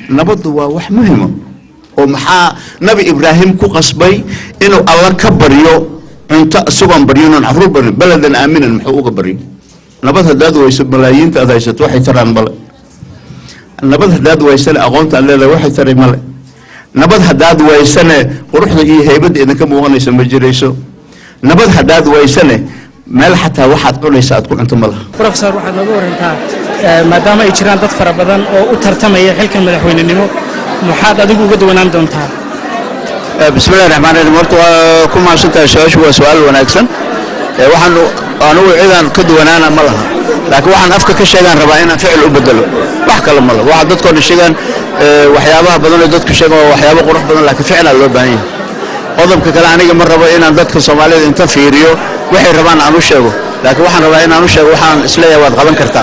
nabadu waa wax muhiim ah oo maxaa nabi ibraahim ku qasbay inuu alla ka bariyo inta sugan bariyoon carruur bari baladan aaminan muxuu uga bariyo nabad hadaad wayso malaayiinta aad haysato waxay taraan bal nabad hadaad waysana aqoonta alleeda waxay taray male nabad hadaad waysana quruxda iyo heybada idinka muuqanaysa ma jirayso nabad hadaad waysana meel xataa waxaad cunaysa aad ku cunto malaha professor waxaad nagu warantaa maadaama ay jiraan dad fara badan oo u tartamaya xilkan madaxweynenimo maxaad adigu uga duwanaan doontaa bismillaahir rahmaanir rahiim horta waa ku maashantahay su'aashu waa su'aal wanaagsan waxaan anugu ciidan ka duwanaana ma laha laakiin waxaan afka ka sheegan rabaa inaan ficil u bedelo wax kale ma laha waxa dadkoo sheegan waxyaabaha badan oo dadku sheegan waa waxyaabo qurux badan laakiin ficil loo baahan yahay qodobka kale aniga ma rabo inaan dadka Soomaaliyeed inta fiiriyo waxay rabaan aan u sheego laakiin waxaan rabaa inaan u sheego waxaan isleeyahay waad qaban kartaa